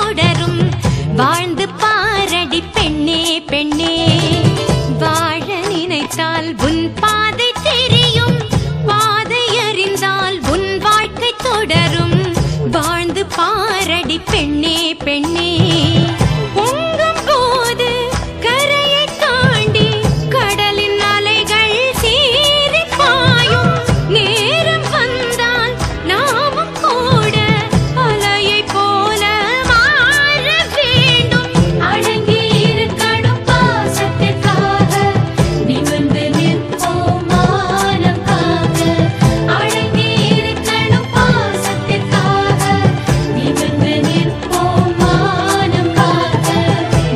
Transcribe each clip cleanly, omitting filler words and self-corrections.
தொடரும் வாழ்ந்து பாரடி பெண்ணே பெண்ணே வாழ நினைத்தால் உன் பாதை தெரியும் பாதை அறிந்தால் உன் வாழ்க்கை தொடரும் வாழ்ந்து பாரடி பெண்ணே பெண்ணே பொங்கும் போது கரையை தாண்டி கடலின் அலைகள் சீறி பாயும் நேரம் வந்தால் நாமும் கூட அலையை போல மாற வேண்டும் அடங்கி இருக்கணும் பாசத்திற்காக நிமிர்ந்து நிற்போம் மானம் காக்க அடங்கி இருக்கணும் பாசத்திற்காக நிமிர்ந்து நிற்போம் மானம் காக்க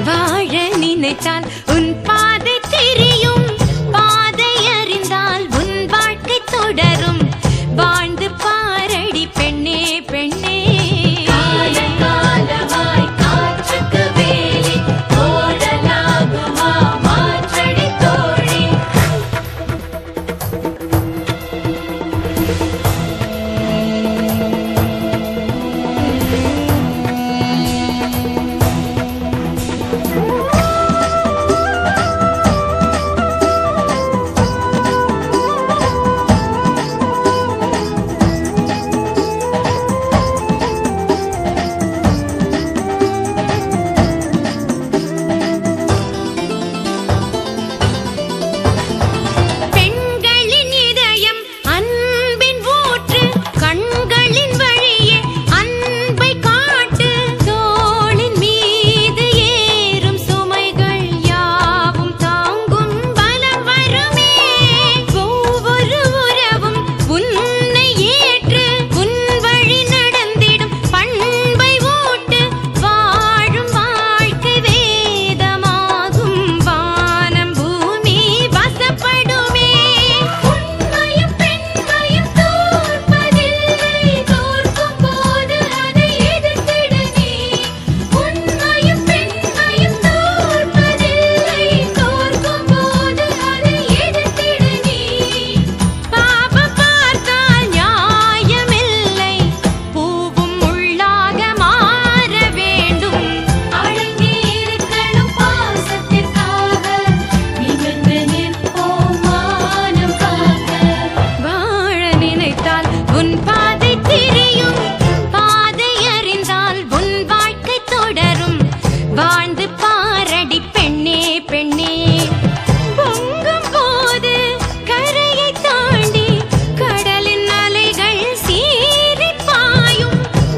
வாழ நினைத்தால் உன் பாதை தெரியும் பாதை அறிந்தால் உன் வாழ்க்கை தொடரும் வாழ்ந்து பாரடி பெண்ணே பெண்ணே காலகாலமாய் காற்றுக்கு வேலி ஓடலாகுமா மாற்றடி தோழி பெண்களின் இதயம் அன்பின் ஊற்று கண்களின் வழியே அன்பை காட்டு தோளின் மீது ஏறும் சுமைகள் யாவும் தாங்கும் பலம் வருமே ஒவ்வொரு உறவும் உன்னை ஏற்று உன் வழி நடந்திடும் பண்பை ஊட்டு வாழும் வாழ்க்கை வேதமாகும் வானம் பூமி வசப்படுமே உண்மையும் பெண்மையும் தோற்பதில்லை தோற்கும் போது அதை எதிர்த்திட நீ உண்மையும் பெண்மையும் தோற்பதில்லை தோற்கும் போது அதை எதிர்த்திட நீ பாபம் பார்த்தால் நியாயமில்லை பூவும் உள்ளாக மாற வேண்டும் அடங்கி இருக்கணும் பாசத்திற்காக நிமிர்ந்து நிற்போம் மானம் காக்க வாழ நினைத்தால் உன் பாதை தெரியும் பாதை அறிந்தால் உன் வாழ்க்கை தொடரும் வாழ்ந்து பாரடி பெண்ணே பெண்ணே பொங்கும் போது கரையை தாண்டி கடலின் அலைகள் சீறி பாயும்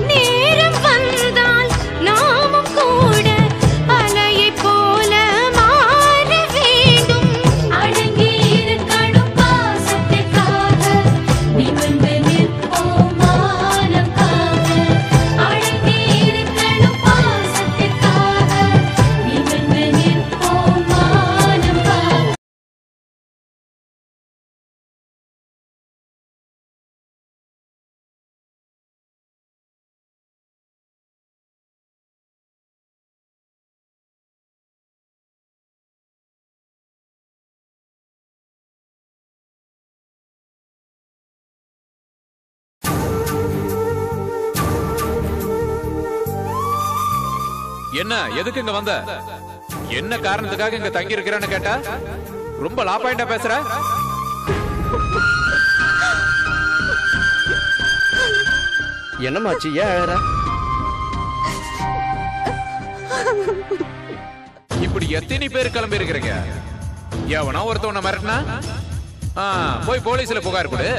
நேரம் வந்தால் நாமும் கூட அலையை போல மாற வேண்டும் அடங்கி இருக்கணும் பாசத்திற்காக நிமிர்ந்து நிற்போம் மானம் காக்க அடங்கி இருக்கணும் பாசத்திற்காக நிமிர்ந்து நிற்போம் மானம் காக்க என்ன எதுக்கு இங்க வந்த என்ன காரணத்துக்காக இங்க தங்கி இருக்கிறேன்னு கேட்டா ரொம்ப லா பாயிண்டா பேசுற என்னமாச்சு ஏன் அழற இப்படி எத்தனை பேர் கிளம்பி இருக்கிறீங்க எவனா ஒருத்தவன மிரட்டினா போய் போலீஸ்ல புகார் கொடு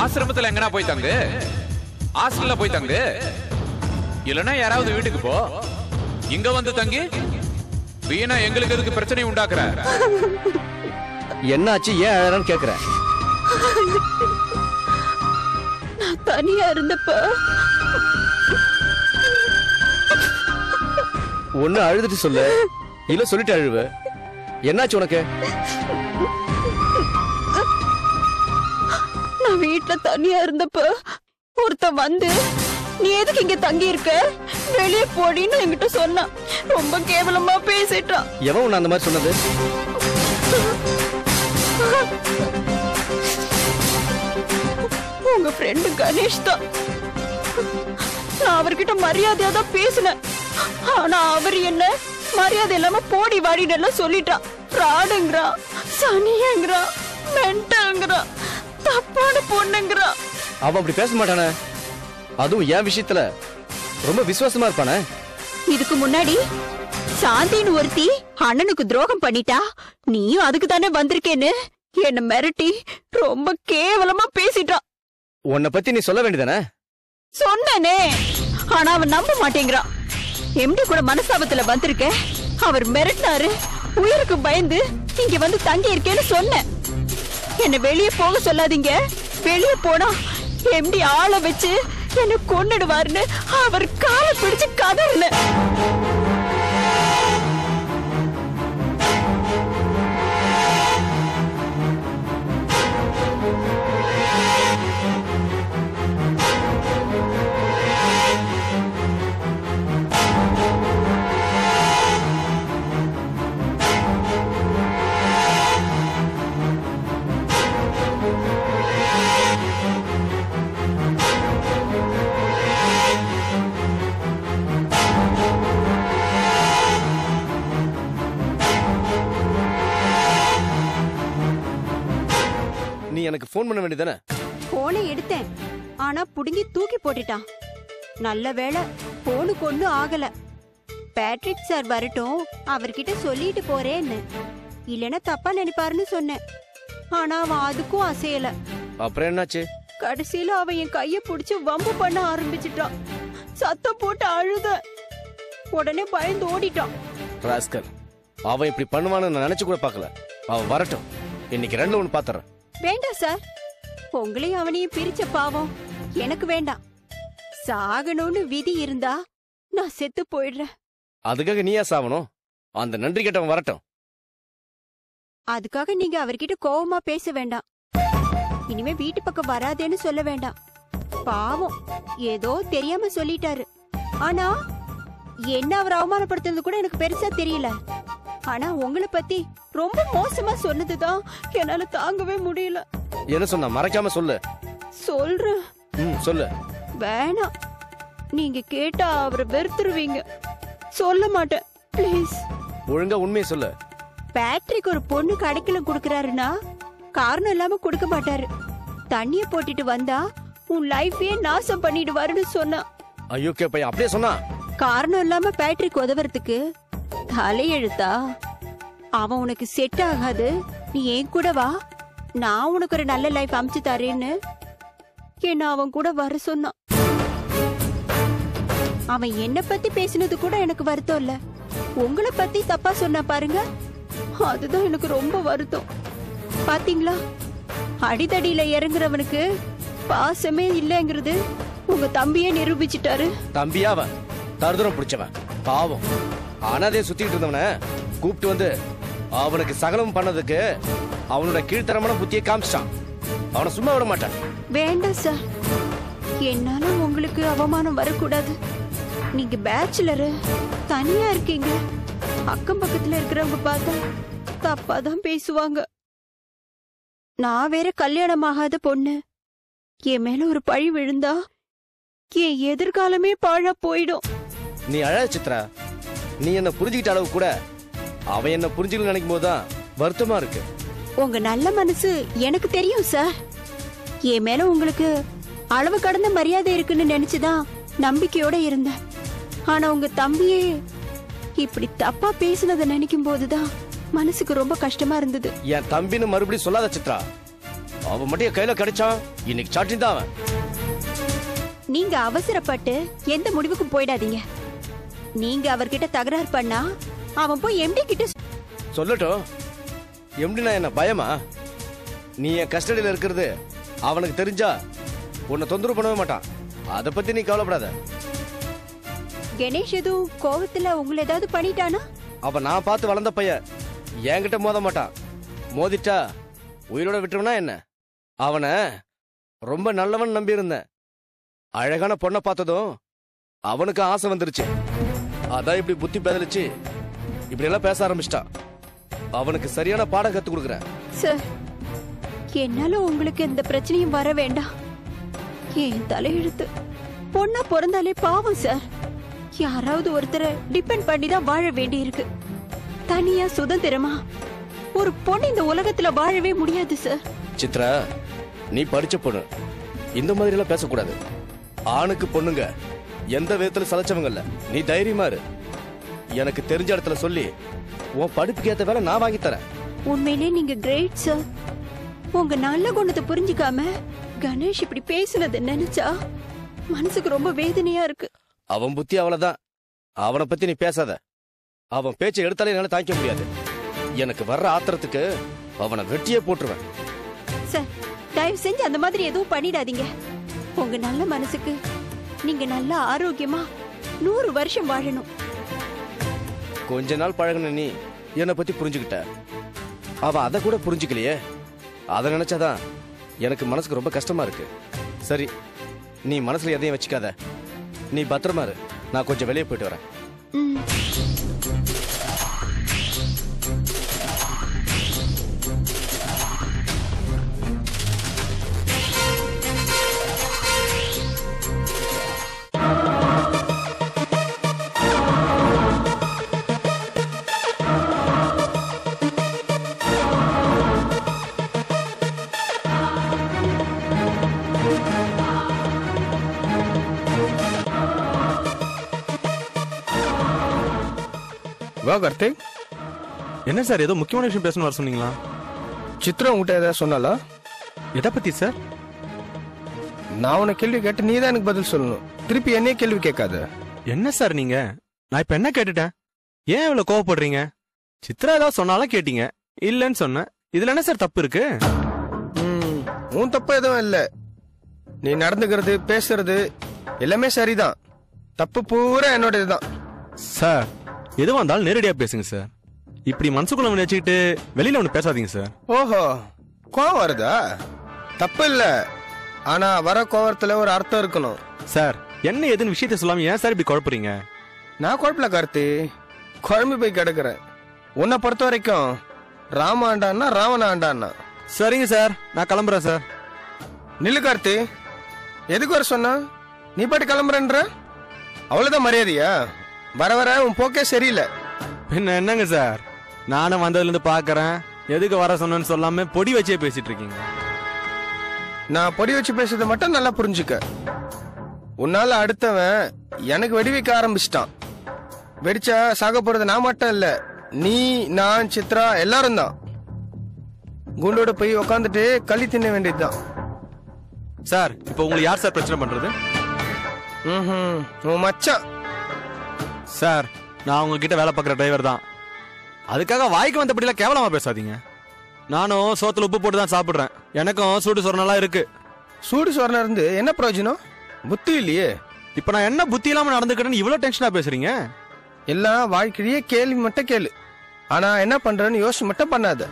ஆசிரமத்துல எங்கனா போய் தங்கு ஹாஸ்டல்ல போய் தங்கு இல்லனா யாராவது வீட்டுக்கு போ இங்க வந்து தங்கி வீணா எங்களுக்கு எதுக்கு பிரச்சனை உண்டாக்குற என்னாச்சு ஏன் அழறன்னு கேக்குறேன் நான் தனியா இருந்தப்ப ஒண்ணு அழுதுட்டு சொல்லு இல்ல சொல்லிட்டு அழுவ என்னாச்சு உனக்கு நான் வீட்டுல தனியா இருந்தப்ப ஒருத்தன் வந்து நீ எதுக்கு இங்க தங்கி இருக்க வெளியே போடின்னு என்கிட்ட சொன்னான் ரொம்ப கேவலமா பேசிட்டான் எவன் உன்னை அந்த மாதிரி சொன்னது உங்க ஃப்ரெண்டு கணேஷ் தான் நான் அவர்கிட்ட மரியாதையா தான் பேசினேன். ஆனா அவர் என்ன மரியாதை இல்லாம போடி வாடின்னு எல்லாம் சொல்லிட்டான். ஃப்ராடுங்கிறான், சனியங்கிறான், மென்டல்ங்கிறான், தப்பான பொண்ணுங்கிறான். அவன் அப்படி பேச மாட்டானே, அதுவும் என் விஷயத்துல ரொம்ப விசுவாசமா இருப்பானே. இதுக்கு முன்னாடி சாந்தின்னு ஒருத்தி அண்ணனுக்கு துரோகம் பண்ணிட்டா, நீயும் அதுக்கு தானே வந்திருக்கேன்னு என்ன மிரட்டி ரொம்ப கேவலமா பேசிட்டான். உன்னை பத்தி நீ சொல்ல வேண்டியதானே? சொன்னனே, ஆனா அவன் நம்ப மாட்டேங்கிறான். எம்டி கூட மனசாபத்துல வந்திருக்க, அவர் மிரட்டினாரு. உயிருக்கு பயந்து இங்க வந்து தங்கி இருக்கேன்னு சொன்னேன். என்ன வெளியே போக சொல்லாதீங்க, வெளியே போனா எம்டி ஆளை வச்சு என்ன கொன்னுடுவாருன்னு அவர் காலை பிடிச்சு கதறல. நீ எனக்கு போன் பண்ண வேண்டியதானே? போனை எடுத்தேன், ஆனா புடுங்கி தூக்கி போட்டுட்டான். நல்ல வேளை போனுக்கு ஒண்ணும் ஆகல. பேட்ரிக் சார் வரட்டும், அவர்கிட்ட சொல்லிட்டு போறேன்னு. இல்லைன்னா தப்பா நினைப்பாருன்னு சொன்னேன். ஆனா அவன் அதுக்கும் அசையல. அப்புறம் என்னாச்சு? கடைசியில அவன் என் கைய புடிச்சு வம்பு பண்ண ஆரம்பிச்சிட்டான். சத்தம் போட்டு அழுத. உடனே பயந்து ஓடிட்டான். ராஸ்கல், அவன் இப்படி பண்ணுவான்னு நான் நினைச்சு கூட பார்க்கல. அவன் வரட்டும், இன்னைக்கு 2-1 பாத்துறேன். வேண்டாம் சார், உங்களையும் அவனையும் பிரிச்ச பாவம் எனக்கு வேண்டாம். சாகணும்னு விதி இருந்தா நான் செத்து போயிடுறேன். அதுக்காக நீயா சாவணும்? அந்த நன்றி கேட்டவன் வரட்டும். அதுக்காக நீங்க அவர்கிட்ட கோவமா பேச வேண்டாம். இனிமே வீட்டு பக்கம் வராதேன்னு சொல்ல வேண்டாம். பாவம், ஏதோ தெரியாம சொல்லிட்டாரு. ஆனா என்ன அவர் அவமானப்படுத்துறது கூட எனக்கு பெருசா தெரியல. ஆனா உங்களை பத்தி ரொம்ப மோசமா சொன்னதுதான் என்னால தாங்கவே முடியல. என்ன சொன்ன? மறைக்காம சொல்லு. சொல்றேன். சொல்லு. வேணாம், நீங்க கேட்டா அவரை வெறுத்துருவீங்க. சொல்ல மாட்டேன், ப்ளீஸ். ஒழுங்கா உண்மையை சொல்லு. பேட்ரிக் ஒரு பொண்ணு கடைக்குள்ள குடுக்கறாருன்னா காரணம் இல்லாம கொடுக்க மாட்டாரு. தண்ணிய போட்டுட்டு வந்தா உன் லைஃபையே நாசம் பண்ணிடுவாருன்னு சொன்னா. ஐயோ பையன் அப்படியே சொன்னா? காரணம் இல்லாம பேட்ரிக் உதவுறதுக்கு தலையெழுத்தா? அவன் உனக்கு செட் ஆகாது, நீ ஏன் கூட வா, நான் உனக்கு ஒரு நல்ல லைஃப் அமைச்சு தரேன்னு என்ன அவன் கூட வர சொன்னான். அவன் என்ன பத்தி பேசினது கூட எனக்கு வருத்தம் இல்ல, உங்களை பத்தி தப்பா சொன்னா பாருங்க, அதுதான் எனக்கு ரொம்ப வருத்தம். பாத்தீங்களா, அடிதடியில இறங்குறவனுக்கு பாசமே இல்லைங்கிறது உங்க தம்பியே நிரூபிச்சிட்டாரு. தம்பியாவன் தருதரம் பிடிச்சவன், பாவம் அனாதைய சுத்திட்டு இருந்தவன கூப்பிட்டு வந்து அவனுக்கு சகலம் பண்ணதுக்கு அவனோட கீழ்த்தரமான புத்தியை காமிச்சிட்டான். அவனை சும்மா விட மாட்டான். வேண்டாம் சார், என்னால உங்களுக்கு அவமானம் வரக்கூடாது. நீங்க பேச்சுலரு, தனியா இருக்கீங்க. அக்கம் பக்கத்துல இருக்கிறவங்க பார்த்தா தப்பாதான் பேசுவாங்க. நான் வேற கல்யாணம் ஆகாத பொண்ணு. என் மேல ஒரு பழி விழுந்தா என் எதிர்காலமே பாழா போயிடும். நீ அழாத சித்ரா. நீ என்ன புரிஞ்சுக்கிட்ட அளவு கூட அவன் என்ன புரிஞ்சுக்கணும்னு நினைக்கும் போதுதான் வருத்தமா இருக்கு. உங்க நல்ல மனசு எனக்கு தெரியும் சார். என் மேல உங்களுக்கு அளவு கடந்த மரியாதை இருக்குன்னு நினைச்சுதான் நம்பிக்கையோட இருந்தேன். ஆனா உங்க தம்பியே இப்படி தப்பா பேசுனதை நினைக்கும் போதுதான் மனசுக்கு ரொம்ப கஷ்டமா இருந்தது. என் தம்பின்னு மறுபடியும் சொல்லாத சித்ரா. அவன் மட்டும் என் கையில கிடைச்சான், இன்னைக்கு சாட்டின் தான் அவன். நீங்க அவசரப்பட்டு எந்த முடிவுக்கும் போயிடாதீங்க. நீங்க அவர்கிட்ட தகராறு பண்ணா அவன் போய் எம்டி கிட்ட சொல்லட்டும். எப்படின்னா என்ன பயமா? நீ என் கஸ்டடியில இருக்கிறது அவனுக்கு தெரிஞ்சா உன்னை தொந்தரவு பண்ணவே மாட்டான். அதை பத்தி நீ கவலைப்படாத. கணேஷ் எதுவும் கோவத்துல உங்களை ஏதாவது பண்ணிட்டானா? அவன் நான் பார்த்து வளர்ந்த பையன், என்கிட்ட மோத மாட்டான். மோதிட்டா உயிரோட விட்டுருவனா என்ன? அவனை ரொம்ப நல்லவன் நம்பி இருந்தேன். அழகான பொண்ணை பார்த்ததும் அவனுக்கு ஆசை வந்துருச்சு. அதான் இப்படி புத்தி பேதலிச்சு இப்படி எல்லாம் பேச ஆரம்பிச்சிட்டான். அவனுக்கு சரியான பாடம் கத்து கொடுக்குறேன். சார், என்னால உங்களுக்கு எந்த பிரச்சனையும் வர வேண்டாம். என் தலையெழுத்து பொண்ணா பிறந்தாலே பாவம் சார். யாராவது ஒருத்தரை டிபெண்ட் பண்ணி தான் வாழ வேண்டி இருக்கு. தனியா சுதந்திரமா ஒரு பொண்ணு இந்த உலகத்துல வாழவே முடியாது சார். சித்ரா, நீ படிச்ச பொண்ணு, இந்த மாதிரி எல்லாம் பேசக்கூடாது. ஆணுக்கு பொண்ணுங்க எந்த விதத்துல சலைச்சவங்க இல்ல. நீ தைரியமா இரு. எனக்கு தெரிஞ்ச இடத்துல சொல்லி உன் படிப்புக்கு ஏத்த வேலை நான் வாங்கி தரேன். உண்மையிலே நீங்க கிரேட் சார். உங்க நல்ல குணத்தை புரிஞ்சுக்காம கணேஷ் இப்படி பேசுனதை நினைச்சா மனசுக்கு ரொம்ப வேதனையா இருக்கு. அவன் புத்தி அவ்வளவுதான். அவனை பத்தி நீ பேசாத. அவன் பேச்சை எடுத்தாலே என்னால தாங்கிக்க முடியாது. எனக்கு வர்ற ஆத்திரத்துக்கு அவனை வெட்டியே போட்டுருவேன். சார், தயவு செஞ்சு அந்த மாதிரி எதுவும் பண்ணிடாதீங்க. உங்க நல்ல மனசுக்கு நீங்க நல்ல ஆரோக்கியமா 100 வருஷம் வாழணும். கொஞ்ச நாள் பழகுன நீ என்னை பத்தி புரிஞ்சுக்கிட்ட. அவன் அதை கூட புரிஞ்சுக்கலையே. அதை நினைச்சாதான் எனக்கு மனசுக்கு ரொம்ப கஷ்டமா இருக்கு. சரி, நீ மனசுல எதையும் வச்சுக்காத. நீ பத்திரமா இரு. நான் கொஞ்சம் வெளியே போயிட்டு வரேன். ம். வா கார்த்திக். என்ன சார், ஏதோ முக்கியமான விஷயம் பேசணும் வர சொன்னீங்களா? சித்ரா உங்ககிட்ட ஏதாவது சொன்னாலா? எதை பத்தி சார்? நான் உன்னை கேள்வி கேட்டு நீ தான் எனக்கு பதில் சொல்லணும். திருப்பி என்னையே கேள்வி கேட்காத. என்ன சார் நீங்க? நான் இப்ப என்ன கேட்டுட்டேன்? ஏன் இவ்வளவு கோவப்படுறீங்க? சித்ரா ஏதாவது சொன்னாலும் கேட்டீங்க, இல்லன்னு சொன்னேன். இதுல என்ன சார் தப்பு இருக்கு? உன் தப்பு எதுவும் இல்ல. நீ நடந்துக்கிறது பேசுறது எல்லாமே சரிதான். தப்பு பூரா என்னோட இதுதான். சார், எதுவா இருந்தாலும் நேரடியா பேசுங்க சார். இப்படி மனசுக்குள்ள ஒண்ணு வச்சுக்கிட்டு வெளியில ஒண்ணு பேசாதீங்க சார். ஓஹோ, கோவம் வருதா? தப்பு இல்ல. ஆனா வர கோவத்துல ஒரு அர்த்தம் இருக்கணும். சார், என்ன எதுன்னு விஷயத்த சொல்லாம ஏன் சார் இப்படி குழப்புறீங்க? நான் குழப்பல கார்த்தி, குழம்பு போய் கிடக்குறேன். உன்னை பொறுத்த வரைக்கும் ராம ஆண்டான்னா ராவண ஆண்டான்னா. சரிங்க சார், நான் கிளம்புறேன் சார். நில்லு கார்த்தி, எதுக்கு வர சொன்னா? நீ பாட்டு கிளம்புறன்ற அவ்வளவுதான் மரியாதையா? வர வர உன் போக்கே சரியில்லை. பின்ன என்னங்க சார், நானும் வந்ததுல இருந்து பாக்குறேன். எதுக்கு வர சொன்னு சொல்லாம பொடி வச்சே பேசிட்டு இருக்கீங்க. நான் பொடி வச்சு பேசுறதை மட்டும் நல்லா புரிஞ்சுக்க. உன்னால அடுத்தவன் எனக்கு வெடி வைக்க ஆரம்பிச்சிட்டான். வெடிச்சா சாக போறது நான் மட்டும் இல்ல, நீ, நான், சித்ரா எல்லாரும் தான். குண்டோட போய் உக்காந்துட்டு களி தின்ன வேண்டியதுதான். சார், இப்போ உங்களுக்கு யார் சார் பிரச்சனை பண்றது? உன் மச்சான். சார், நான் உங்ககிட்ட வேலை பார்க்குற டிரைவர் தான். அதுக்காக வாய்க்கு வந்தபடிலாம் கேவலமா பேசாதீங்க. நானும் சோத்துல உப்பு போட்டு தான் சாப்பிடுறேன். எனக்கும் சூடு சொரணெல்லாம் இருக்கு. சூடு சொரணம் இருந்து என்ன பிரயோஜனம்? புத்தி இல்லையே. இப்ப நான் என்ன புத்தி இல்லாம நடந்துக்கிறேன்னு இவ்வளவு டென்ஷனா பேசுறீங்க? எல்லாம் வாழ்க்கையே கேள்வி மட்டும் கேளு. ஆனா என்ன பண்றேன்னு யோசிச்சு மட்டும் பண்ணாத.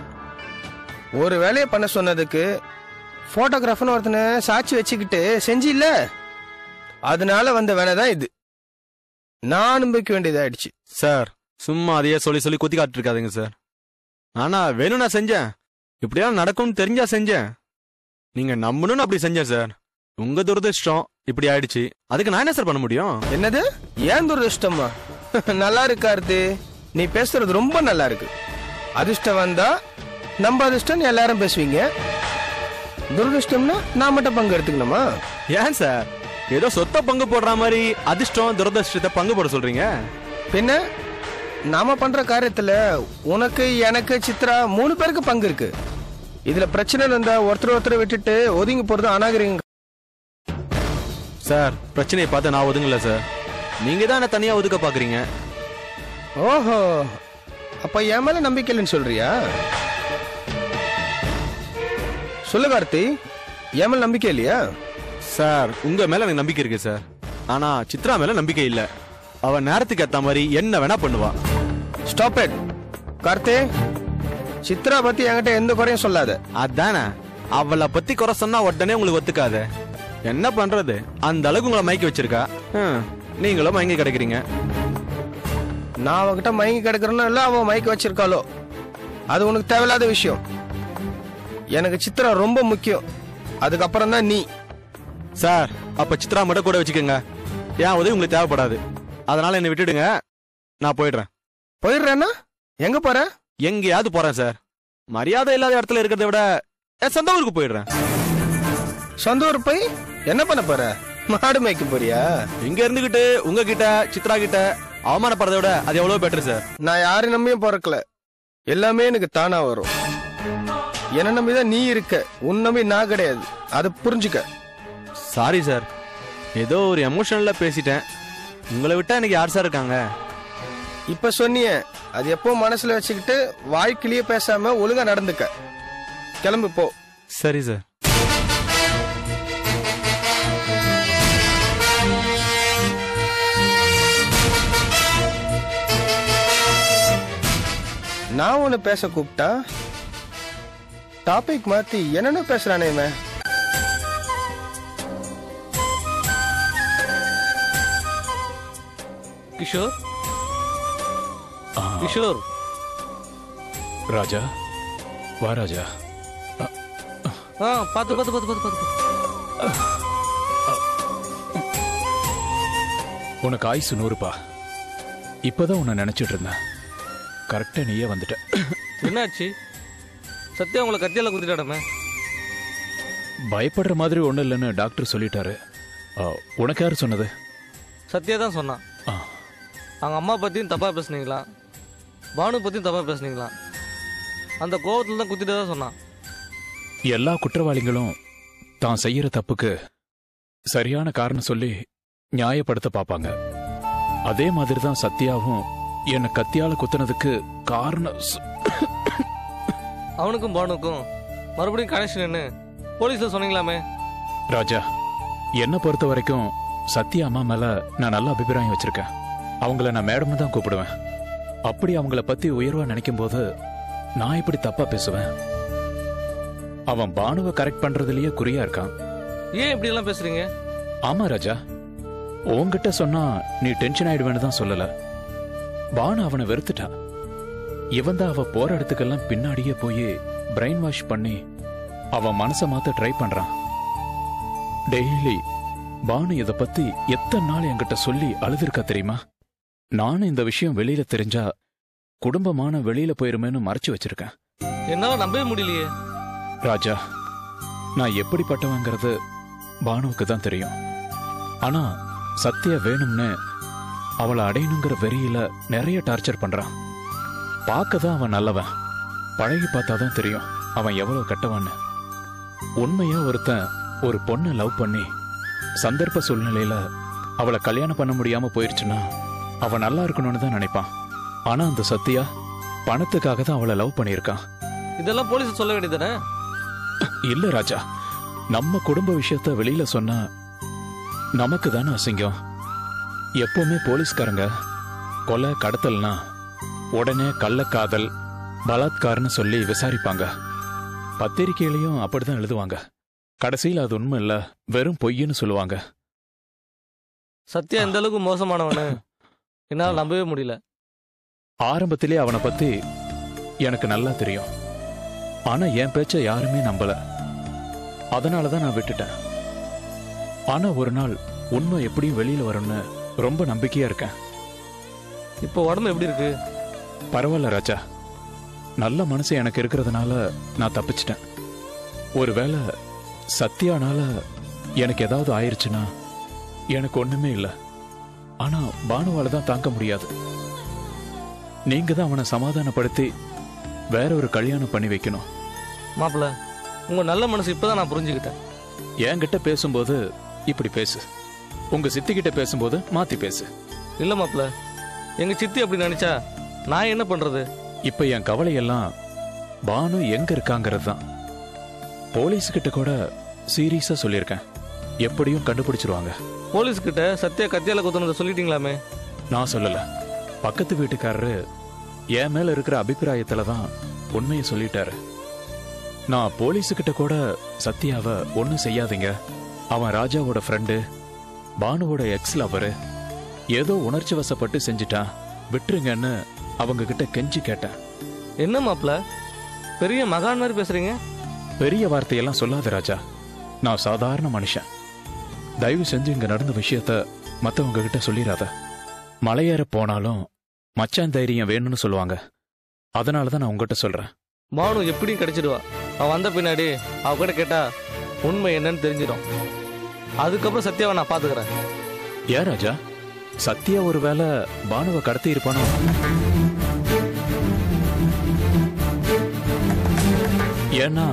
ஒரு வேலையை பண்ண சொன்னதுக்கு போட்டோகிராஃபர்னு ஒருத்தனை சாட்சி வச்சுக்கிட்டு செஞ்சு இல்ல, அதனால வந்த வேலைதான் இது. நான் அனுபவிக்க வேண்டியதாயிடுச்சு. சார், சும்மா அதையே சொல்லி சொல்லி குத்தி காட்டு இருக்காதுங்க சார். ஆனா வேணும் நான் செஞ்சேன். இப்படியெல்லாம் நடக்கும்னு தெரிஞ்சா செஞ்சேன். நீங்க நம்பணும்னு அப்படி செஞ்சேன் சார். உங்க துரதிருஷ்டம் இப்படி ஆயிடுச்சு. அதுக்கு நான் என்ன சார் பண்ண முடியும்? என்னது ஏன் துரதிருஷ்டமா? நல்லா இருக்காரு, நீ பேசுறது ரொம்ப நல்லா இருக்கு. அதிர்ஷ்டம் வந்தா நம்ம அதிர்ஷ்டம் எல்லாரும் பேசுவீங்க. துரதிருஷ்டம்னா நான் மட்டும் பங்கு எடுத்துக்கணுமா? ஏன் சார், ஏதோ சொத்த பங்கு போடுற மாதிரி அதிர்ஷ்டம் துரதிருஷ்டத்தை பங்கு போட சொல்றீங்க? பின்ன நாம பண்ற காரியத்துல உனக்கு, எனக்கு, சித்ரா 3 பேருக்கு பங்கு இருக்கு. இதுல பிரச்சனை இருந்தா ஒருத்தர் விட்டுட்டு ஒதுங்கி போறது அநாகரிகம். சார், பிரச்சனையை பார்த்து நான் ஒதுங்கல சார். நீங்க தான் என்ன தனியா ஒதுக்க பாக்குறீங்க. ஓஹோ, அப்ப என் மேல நம்பிக்கை இல்லைன்னு சொல்றியா? சொல்லு கார்த்தி, என் மேல நம்பிக்கை இல்லையா? சார், உங்க மேல எனக்கு நம்பிக்கை இருக்கு சார். ஆனா சித்ரா மேல நம்பிக்கை இல்ல. அவ நேரத்துக்கு ஏத்த மாதிரி என்ன வேணா பண்ணுவா. Stop it Karthi. சித்ரா பத்தி என்கிட்ட எந்த குறையும் சொல்லாத. அதானே, அவளை பத்தி குறை சொன்னா உடனே உங்களுக்கு ஒத்துக்காத. என்ன பண்றது, அந்த அளவுக்கு உங்களை மயக்கி வச்சிருக்கா. நீங்களும் மயங்கி கிடைக்கிறீங்க. நான் அவகிட்ட மயங்கி கிடக்குறேன்னா இல்ல அவன் மயக்கி வச்சிருக்காளோ, அது உனக்கு தேவையில்லாத விஷயம். எனக்கு சித்ரா ரொம்ப முக்கியம், அதுக்கப்புறம் தான் நீ. சார், அப்ப சித்ரா மட்டும் கூட வச்சுக்கோங்க. ஏன் உதவி உங்களுக்கு தேவைப்படாது. அதனால என்னை விட்டுடுங்க, நான் போயிடுறேன். போயிடுறேன்னா எங்க போற? எங்கேயாவது போறேன் சார். மரியாதை இல்லாத இடத்துல இருக்கிறத விட என் சொந்த ஊருக்கு போயிடுறேன். சொந்த ஊர் போய் என்ன பண்ண போற? மாடு மேய்க்க போறியா? இங்க இருந்துகிட்டு உங்ககிட்ட சித்ரா கிட்ட அவமானப்படுறத விட அது எவ்வளவு பெட்டர் சார். நான் யாரை நம்பியும் பிறக்கல. எல்லாமே எனக்கு தானா வரும். என்ன நம்பிதான் நீ இருக்க, உன் நம்பி நான் கிடையாது. அதை புரிஞ்சுக்க. சாரி சார், ஏதோ ஒரு எமோஷனல்ல பேசிட்டேன். உங்களை விட்டா எனக்கு யார் சார் இருக்காங்க? இப்ப சொன்னிய அது எப்போ மனசுல வச்சுக்கிட்டு வாழ்க்கையிலேயே பேசாம ஒழுங்கா நடந்துக்க. கிளம்பு போ. சரி சார். நான் ஒண்ணு பேச கூப்பிட்டா டாபிக் மாத்தி என்னென்ன பேசுறானே இவன். கிஷோர், கிஷோர். ராஜா, வா ராஜா. பாத்து பாத்து பாத்து பாத்து பாத்து. உனக்கு ஆயுசு 100பா. இப்பதான் உன்னை நினைச்சிட்டு இருந்தேன். கரெக்டா நீயே வந்துட்ட. என்னாச்சு? சத்யா உங்களை கத்தியால குத்திட்டாடமே. பயப்படுற மாதிரி ஒண்ணும் இல்லைன்னு டாக்டர் சொல்லிட்டாரு. உனக்கு யாரு சொன்னது? சத்யா தான் சொன்னான். அவங்க அம்மா பத்தியும் தப்பா பேசுனீங்களா, பானு பத்தியும் தப்பா பேசுனீங்களா, அந்த கோவத்துல தான் குத்திட்டு தான் சொன்னான். எல்லா குற்றவாளிகளும் தான் செய்யற தப்புக்கு சரியான காரணம் சொல்லி நியாயப்படுத்த பாப்பாங்க. அதே மாதிரி தான் சத்யாவும் என்ன கத்தியால குத்துனதுக்கு காரணம். அவனுக்கும் பானுக்கும் மறுபடியும் கனெக்ஷன் என்ன போலீஸ்ல சொன்னீங்களாமே. ராஜா, என்ன பொறுத்த வரைக்கும் சத்யா அம்மா மேல நான் நல்ல அபிப்பிராயம் வச்சிருக்கேன். அவங்கள நான் மேடம் தான் கூப்பிடுவேன். அப்படி அவங்கள பத்தி உயர்வா நினைக்கும் போது நான் இப்படி தப்பா பேசுவேன்? அவன் பானுவை கரெக்ட் பண்றதுலயே குறியா இருக்கான். ஏன் இப்படி எல்லாம் பேசுறீங்க? ஆமா ராஜா, உன்கிட்ட சொன்னா நீ டென்ஷன் ஆயிடுவேன்னு தான் சொல்லல. பானு அவனை வெறுத்துட்டா. இவன் தான் அவ போற இடத்துக்கெல்லாம் பின்னாடியே போய் பிரெயின் வாஷ் பண்ணி அவன் மனசை மாத்த ட்ரை பண்றான். டெய்லி பானு இத பத்தி எத்தனை நாள் என்கிட்ட சொல்லி அழுதுருக்கா தெரியுமா? நானும் இந்த விஷயம் வெளியில தெரிஞ்சா குடும்பமான வெளியில போயிருமேன்னு மறைச்சு வச்சிருக்கேன். என்னால நம்பவே முடியலையே. ராஜா, நான் எப்படிப்பட்டவங்கிறது பானுவுக்கு தான் தெரியும். ஆனா சத்யா வேணும்னு அவளை அடையணுங்கிற வெறியில நிறைய டார்ச்சர் பண்றான். பார்க்கதான் அவன் நல்லவன், பழகி பார்த்தாதான் தெரியும் அவன் எவ்வளவு கெட்டவான்னு. உண்மையா ஒருத்தன் ஒரு பொண்ணை லவ் பண்ணி சந்தர்ப்ப சூழ்நிலையில அவளை கல்யாணம் பண்ண முடியாம போயிருச்சுன்னா அவன் நல்லா இருக்கணும்னு தான் நினைப்பான். ஆனா அந்த சத்யா பணத்துக்காக தான் அவளை லவ் பண்ணியிருக்கான். இதெல்லாம் போலீஸ் சொல்ல வேண்டியதானே? இல்ல ராஜா, நம்ம குடும்ப விஷயத்த வெளியில சொன்னா நமக்கு தானே அசிங்கம். எப்பவுமே போலீஸ்காரங்க கொலை கடத்தல்னா உடனே கள்ளக்காதல் பலாத்காரன்னு சொல்லி விசாரிப்பாங்க. பத்திரிகையிலையும் அப்படிதான் எழுதுவாங்க. கடைசியில் அது உண்மை இல்ல, வெறும் பொய்ன்னு சொல்லுவாங்க. சத்யா இந்த அளவுக்கு மோசமானவனு என்னால நம்பவே முடியல. ஆரம்பத்திலே அவனை பத்தி எனக்கு நல்லா தெரியும். ஆனா என் பேச்ச யாருமே நம்பல. அதனாலதான் நான் விட்டுட்டேன். ஆனா ஒரு நாள் உண்மை எப்படியும் வெளியில வரும்னு ரொம்ப நம்பிக்கையா இருக்கேன். இப்போ உடம்பு எப்படி இருக்கு? பரவாயில்ல ராஜா, நல்ல மனசு எனக்கு இருக்கிறதுனால நான் தப்பிச்சிட்டேன். ஒருவேளை சத்யானால எனக்கு ஏதாவது ஆயிருச்சுன்னா எனக்கு ஒண்ணுமே இல்லை. ஆனா பானுவால தான் தாங்க முடியாது. நீங்க தான் அவனை சமாதானப்படுத்தி வேற ஒரு கல்யாணம் பண்ணி வைக்கணும். மாப்பிள்ள, உங்க நல்ல மனசு இப்பதான் நான் புரிஞ்சுக்கிட்டேன். என்கிட்ட பேசும்போது இப்படி பேசு, உங்க சித்தி கிட்ட பேசும்போது மாத்தி பேசு. இல்ல மாப்பிள்ள, எங்க சித்தி அப்படி நினைச்சா நான் என்ன பண்றது? இப்ப என் கவலையெல்லாம் பானு எங்க இருக்காங்கிறது தான். போலீஸ்கிட்ட கூட சீரியஸா சொல்லியிருக்கேன், எப்படியும் கண்டுபிடிச்சிருவாங்க. போலீஸ் கிட்ட சத்யா கத்தியால குத்துனதை சொல்லிட்டீங்களாமே? நான் சொல்லல, பக்கத்து வீட்டுக்காரரு என் மேல இருக்கிற அபிப்பிராயத்துல தான் உண்மையை சொல்லிட்டாரு. நான் போலீஸுக்கிட்ட கூட சத்யாவை ஒன்னும் செய்யாதீங்க, அவன் ராஜாவோட ஃப்ரெண்டு, பானுவோட எக்ஸ் லவரு, ஏதோ உணர்ச்சி வசப்பட்டு செஞ்சுட்டான், விட்டுருங்கன்னு அவங்க கிட்ட கெஞ்சி கேட்டேன். என்ன மாப்பிள்ள, பெரிய மகான் மாதிரி பேசுறீங்க? பெரிய வார்த்தையெல்லாம் சொல்லாத ராஜா, நான் சாதாரண மனுஷன். தயவு செஞ்சு இங்க நடந்த விஷயத்த மத்தவங்க கிட்ட சொல்லிடாத. மலையேற போனாலும் மச்சான் தைரியம் வேணும்னு சொல்லுவாங்க. அதனாலதான் நான் உங்ககிட்ட சொல்றேன். பானு எப்படியும் கிடைச்சிடுவா. அவன் வந்த பின்னாடி அவகிட்ட கேட்டா உண்மை என்னன்னு தெரிஞ்சிடும். அதுக்கப்புறம் சத்யாவை நான் பாத்துக்கிறேன். ஏன் ராஜா, சத்யா ஒருவேளை பானுவை கடத்தி இருப்பானோ? ஏன்னா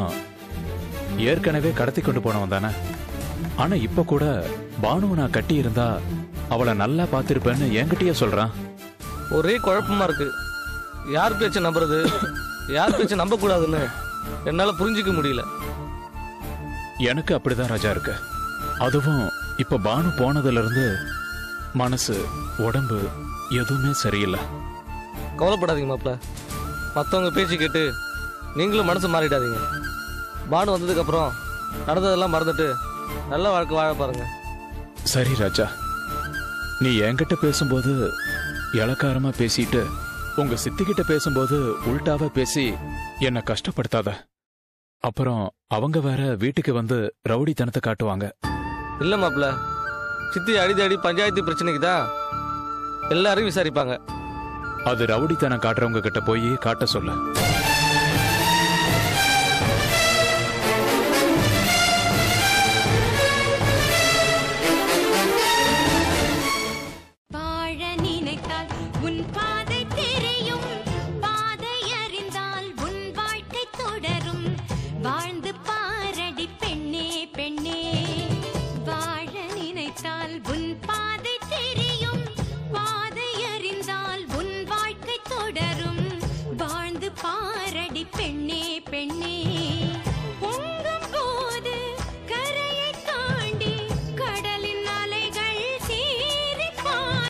ஏற்கனவே கடத்தி கொண்டு போனவன் தானே. ஆனா இப்ப கூட பானுவை நான் கட்டி இருந்தா அவளை நல்லா பார்த்திருப்பேன்னு என்கிட்டயே சொல்றான். ஒரே குழப்பமா இருக்கு. யார் பேச்ச நம்புறது, யார் பேச்ச நம்ப கூடாதுன்னு என்னால புரிஞ்சுக்க முடியல. எனக்கு அப்படிதான் ராஜா இருக்கு. அதுவும் இப்ப பானு போனதுல இருந்து மனசு உடம்பு எதுவுமே சரியில்லை. கவலைப்படாதீங்க மாப்பிள்ள. மற்றவங்க பேச்சு கேட்டு நீங்களும் மனசு மாறிடாதீங்க. பானு வந்ததுக்கு அப்புறம் நடந்ததெல்லாம் மறந்துட்டு நல்ல வாழ்க்கை வாழ பாருங்க. சரி ராஜா, நீ என்கிட்ட பேசும்போது இளக்காரமா பேசிட்டு உங்க சித்திகிட்ட பேசும்போது உள்டாவா பேசி என்னை கஷ்டப்படுத்தாத. அப்புறம் அவங்க வேற வீட்டுக்கு வந்து ரவுடித்தனத்தை காட்டுவாங்க. இல்ல மாப்பிள்ள, சித்தி அடிதடி பஞ்சாயத்து பிரச்சனைக்கு தான் எல்லாரையும் விசாரிப்பாங்க. அது ரவுடித்தனம் காட்டுறவங்க கிட்ட போய் காட்ட சொல்லு.